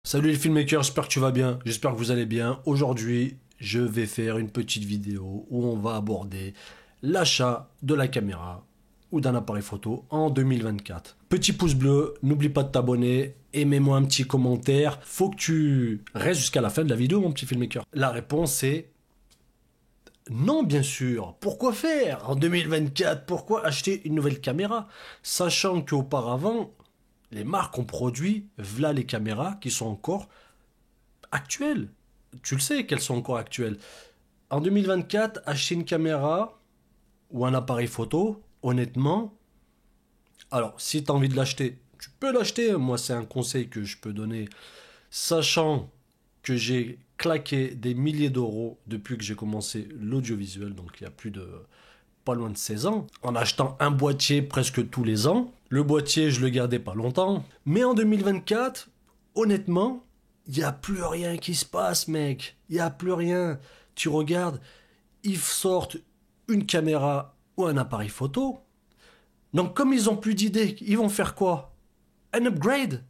Salut les filmmakers, j'espère que tu vas bien, j'espère que vous allez bien. Aujourd'hui, je vais faire une petite vidéo où on va aborder l'achat de la caméra ou d'un appareil photo en 2024. Petit pouce bleu, n'oublie pas de t'abonner et mets-moi un petit commentaire. Faut que tu restes jusqu'à la fin de la vidéo, mon petit filmmaker. La réponse est non, bien sûr. Pourquoi faire en 2024? Pourquoi acheter une nouvelle caméra? Sachant qu'auparavant, les marques ont produit, voilà les caméras qui sont encore actuelles. Tu le sais qu'elles sont encore actuelles. En 2024, acheter une caméra ou un appareil photo, honnêtement, alors si tu as envie de l'acheter, tu peux l'acheter. Moi, c'est un conseil que je peux donner, sachant que j'ai claqué des milliers d'euros depuis que j'ai commencé l'audiovisuel, donc il y a plus de pas loin de 16 ans, en achetant un boîtier presque tous les ans. Le boîtier, je le gardais pas longtemps. Mais en 2024, honnêtement, il n'y a plus rien qui se passe, mec. Il n'y a plus rien. Tu regardes, ils sortent une caméra ou un appareil photo. Donc comme ils ont plus d'idées, ils vont faire quoi? Un upgrade.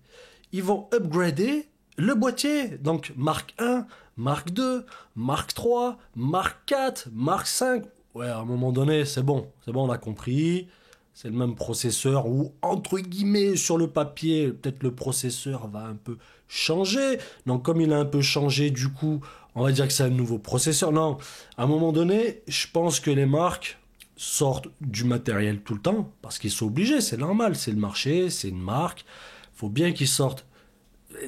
Ils vont upgrader le boîtier. Donc marque 1, marque 2, marque 3, marque 4, marque 5. Ouais, à un moment donné, c'est bon, on a compris. C'est le même processeur ou entre guillemets sur le papier, peut-être le processeur va un peu changer. Donc comme il a un peu changé, du coup, on va dire que c'est un nouveau processeur. Non, à un moment donné, je pense que les marques sortent du matériel tout le temps parce qu'ils sont obligés, c'est normal, c'est le marché, c'est une marque. Faut bien qu'ils sortent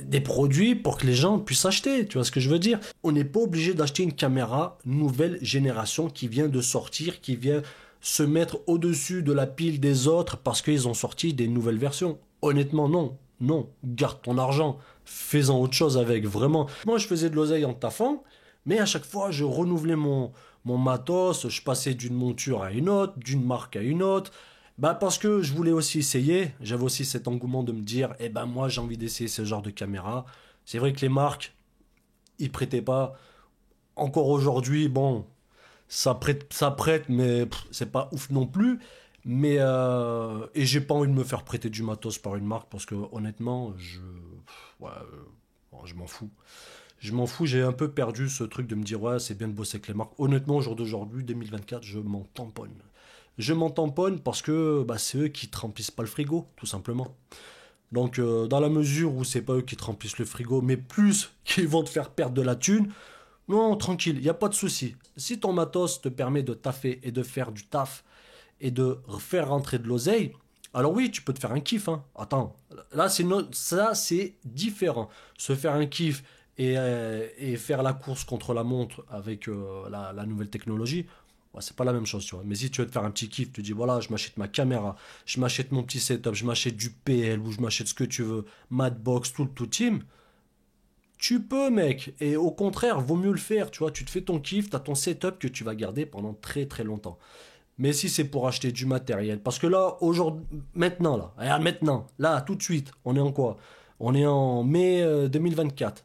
des produits pour que les gens puissent acheter, tu vois ce que je veux dire? On n'est pas obligé d'acheter une caméra nouvelle génération qui vient de sortir, qui vient se mettre au-dessus de la pile des autres parce qu'ils ont sorti des nouvelles versions. Honnêtement, non. Non, garde ton argent, fais-en autre chose avec, vraiment. Moi, je faisais de l'oseille en taffant, mais à chaque fois, je renouvelais mon matos, je passais d'une monture à une autre, d'une marque à une autre. Bah parce que je voulais aussi essayer, j'avais aussi cet engouement de me dire, eh ben moi j'ai envie d'essayer ce genre de caméra. C'est vrai que les marques, ils prêtaient pas. Encore aujourd'hui, bon, ça prête, mais c'est pas ouf non plus. Mais et j'ai pas envie de me faire prêter du matos par une marque parce que honnêtement, ouais, bon, je m'en fous. Je m'en fous, j'ai un peu perdu ce truc de me dire ouais, c'est bien de bosser avec les marques. Honnêtement, au jour d'aujourd'hui, 2024, je m'en tamponne. Je m'en tamponne parce que bah, c'est eux qui te remplissent pas le frigo, tout simplement. Donc, dans la mesure où c'est pas eux qui te remplissent le frigo, mais plus qu'ils vont te faire perdre de la thune, non, tranquille, il n'y a pas de souci. Si ton matos te permet de taffer et de faire du taf et de faire rentrer de l'oseille, alors oui, tu peux te faire un kiff. Hein. Attends, là, ça, c'est différent. Se faire un kiff et faire la course contre la montre avec la nouvelle technologie, ouais, c'est pas la même chose, tu vois. Mais si tu veux te faire un petit kiff, tu dis voilà, je m'achète ma caméra, je m'achète mon petit setup, je m'achète du PL ou je m'achète ce que tu veux, Madbox, tout team, tu peux, mec. Et au contraire, vaut mieux le faire, tu vois. Tu te fais ton kiff, t'as ton setup que tu vas garder pendant très très longtemps. Mais si c'est pour acheter du matériel, parce que là, aujourd'hui, maintenant, là, regarde maintenant, là, tout de suite, on est en quoi? On est en mai 2024.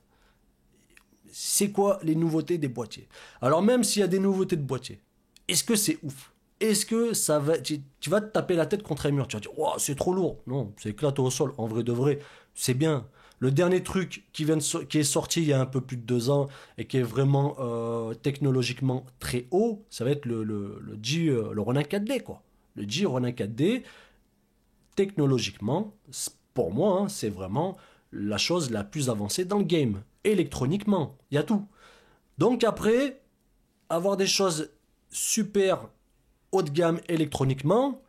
C'est quoi les nouveautés des boîtiers? Alors même s'il y a des nouveautés de boîtiers, est-ce que c'est ouf? Est-ce que ça va, tu vas te taper la tête contre un mur? Tu vas dire, oh, c'est trop lourd. Non, c'est éclaté au sol. En vrai de vrai, c'est bien. Le dernier truc qui est sorti il y a un peu plus de 2 ans et qui est vraiment technologiquement très haut, ça va être le G, le Ronin 4D, quoi. Le G Ronin 4D, technologiquement, pour moi, hein, c'est vraiment la chose la plus avancée dans le game. Électroniquement, il y a tout. Donc après, avoir des choses super haut de gamme électroniquement,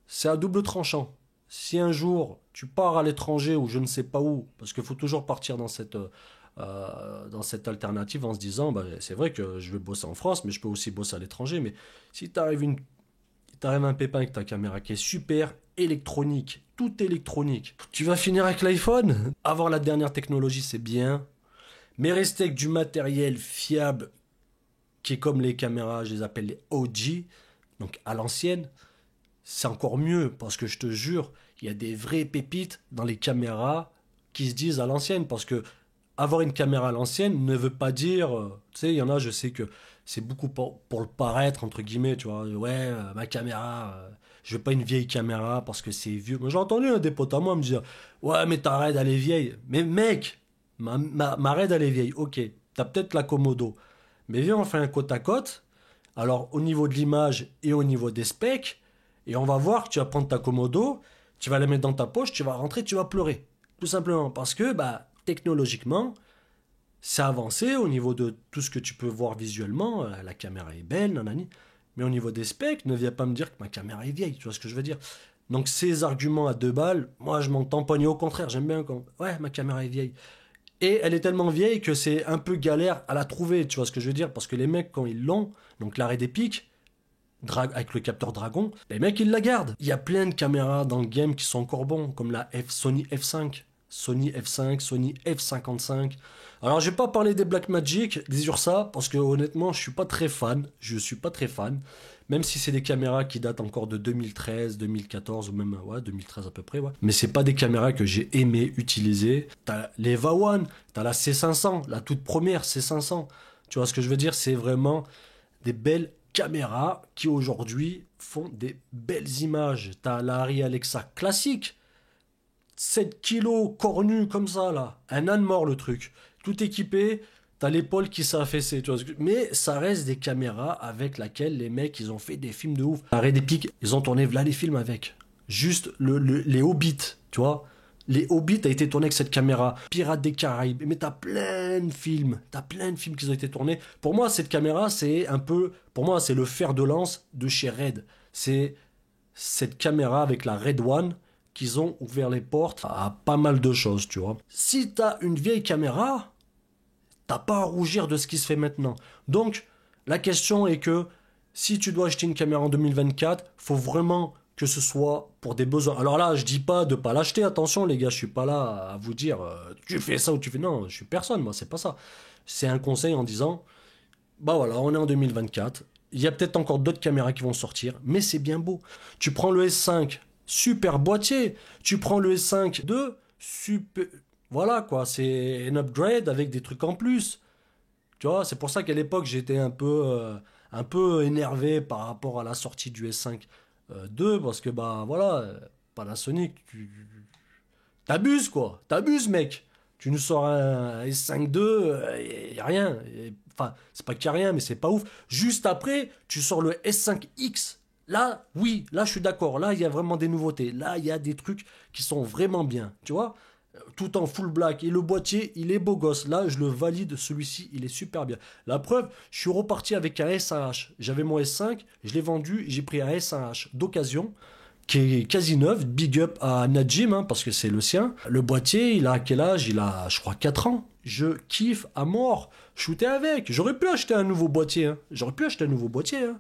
c'est à double tranchant. Si un jour tu pars à l'étranger ou je ne sais pas où, parce qu'il faut toujours partir dans cette alternative en se disant, bah, c'est vrai que je vais bosser en France, mais je peux aussi bosser à l'étranger. Mais si t'arrives un pépin avec ta caméra qui est super électronique, tout électronique, tu vas finir avec l'iPhone. Avoir la dernière technologie, c'est bien, mais rester avec du matériel fiable qui est comme les caméras, je les appelle les OG, donc à l'ancienne, c'est encore mieux parce que je te jure, il y a des vraies pépites dans les caméras qui se disent à l'ancienne parce que avoir une caméra à l'ancienne ne veut pas dire, tu sais, il y en a, je sais que c'est beaucoup pour le paraître entre guillemets, tu vois, ouais, ma caméra, je veux pas une vieille caméra parce que c'est vieux. Moi, j'ai entendu un des potes à moi me dire, ouais, mais t'arrêtes, elle est vieille. Mais mec, Ma Red, elle est vieille. Ok, t'as peut-être la Komodo. Mais viens, on fait un côte à côte. Alors, au niveau de l'image et au niveau des specs, et on va voir que tu vas prendre ta Komodo, tu vas la mettre dans ta poche, tu vas rentrer, tu vas pleurer. Tout simplement. Parce que, bah, technologiquement, c'est avancé au niveau de tout ce que tu peux voir visuellement. La caméra est belle, nanani. Mais au niveau des specs, ne viens pas me dire que ma caméra est vieille. Tu vois ce que je veux dire? Donc, ces arguments à 2 balles, moi, je m'en tamponne. Et au contraire, j'aime bien quand. Ouais, ma caméra est vieille. Et elle est tellement vieille que c'est un peu galère à la trouver, tu vois ce que je veux dire? Parce que les mecs, quand ils l'ont, donc l'arrêt des pics, avec le capteur Dragon, les mecs, ils la gardent. Il y a plein de caméras dans le game qui sont encore bons, comme la Sony F5. Sony F5, Sony F55. Alors, je vais pas parler des Blackmagic, des Ursa, parce que honnêtement, je suis pas très fan. Je suis pas très fan. Même si c'est des caméras qui datent encore de 2013, 2014 ou même ouais, 2013 à peu près. Ouais. Mais c'est pas des caméras que j'ai aimé utiliser. T'as les VA1, t'as la C500, la toute première C500. Tu vois ce que je veux dire? C'est vraiment des belles caméras qui aujourd'hui font des belles images. T'as la Arri Alexa classique. 7 kilos cornu comme ça là, un âne mort le truc, tout équipé, t'as l'épaule qui s'est affaissée, tu vois. Mais ça reste des caméras avec laquelle les mecs ils ont fait des films de ouf. Arrêt des pics, ils ont tourné là les films avec. Juste les Hobbits, tu vois. Les Hobbits a été tourné avec cette caméra. Pirates des Caraïbes, mais t'as plein de films, qui ont été tournés. Pour moi cette caméra c'est un peu, pour moi c'est le fer de lance de chez Red. C'est cette caméra avec la Red One qu'ils ont ouvert les portes à pas mal de choses, tu vois. Si t'as une vieille caméra, t'as pas à rougir de ce qui se fait maintenant. Donc, la question est que si tu dois acheter une caméra en 2024, faut vraiment que ce soit pour des besoins. Alors là, je dis pas de pas l'acheter, attention les gars, je suis pas là à vous dire tu fais ça ou tu fais... Non, je suis personne, moi, c'est pas ça. C'est un conseil en disant, bah voilà, on est en 2024, il y a peut-être encore d'autres caméras qui vont sortir, mais c'est bien beau. Tu prends le S5, super boîtier. Tu prends le S5 II, super... Voilà quoi, c'est un upgrade avec des trucs en plus. Tu vois, c'est pour ça qu'à l'époque j'étais un peu énervé par rapport à la sortie du S5 II, parce que bah voilà, Panasonic, t'abuses quoi, t'abuses mec. Tu nous sors un S5 II, y a rien. Enfin, c'est pas qu'il y a rien, mais c'est pas ouf. Juste après, tu sors le S5X. Là, oui, là je suis d'accord. Là, il y a vraiment des nouveautés. Là, il y a des trucs qui sont vraiment bien. Tu vois? Tout en full black. Et le boîtier, il est beau gosse. Là, je le valide. Celui-ci, il est super bien. La preuve, je suis reparti avec un S1H. J'avais mon S5, je l'ai vendu. J'ai pris un S1H d'occasion qui est quasi neuf. Big up à Najim, hein, parce que c'est le sien. Le boîtier, il a quel âge? Il a, je crois, 4 ans. Je kiffe à mort. Shooter avec. J'aurais pu acheter un nouveau boîtier. Hein. Hein.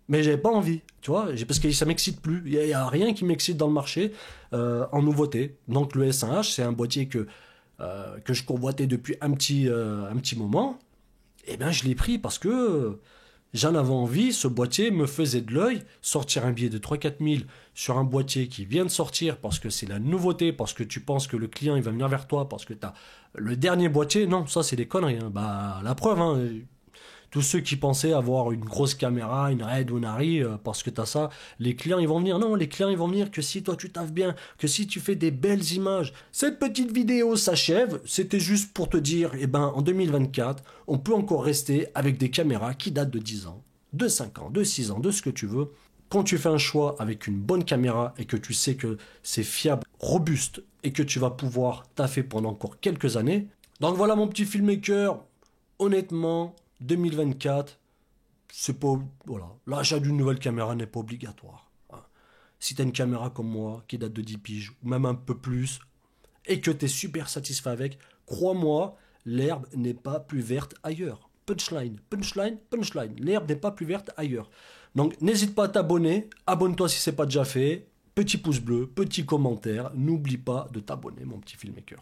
Mais j'avais pas envie, tu vois, parce que ça m'excite plus. Il y a rien qui m'excite dans le marché en nouveauté. Donc le S1H, c'est un boîtier que je convoitais depuis un petit moment. Et bien je l'ai pris parce que j'en avais envie. Ce boîtier me faisait de l'œil. Sortir un billet de 3-4 000 sur un boîtier qui vient de sortir parce que c'est la nouveauté, parce que tu penses que le client il va venir vers toi, parce que tu as le dernier boîtier. Non, ça c'est des conneries. Hein. Bah, la preuve, hein. Tous ceux qui pensaient avoir une grosse caméra, une Red ou une Arri, parce que t'as ça, les clients ils vont venir. Non, les clients ils vont venir que si toi tu taffes bien, que si tu fais des belles images. Cette petite vidéo s'achève, c'était juste pour te dire, eh ben en 2024, on peut encore rester avec des caméras qui datent de 10 ans, de 5 ans, de 6 ans, de ce que tu veux. Quand tu fais un choix avec une bonne caméra et que tu sais que c'est fiable, robuste et que tu vas pouvoir taffer pendant encore quelques années. Donc voilà mon petit filmmaker, honnêtement, 2024, c'est pas. Voilà. L'achat d'une nouvelle caméra n'est pas obligatoire. Hein. Si t'as une caméra comme moi, qui date de 10 piges, ou même un peu plus, et que t'es super satisfait avec, crois-moi, l'herbe n'est pas plus verte ailleurs. Punchline, punchline, punchline. L'herbe n'est pas plus verte ailleurs. Donc n'hésite pas à t'abonner, abonne-toi si c'est pas déjà fait, petit pouce bleu, petit commentaire, n'oublie pas de t'abonner mon petit filmmaker.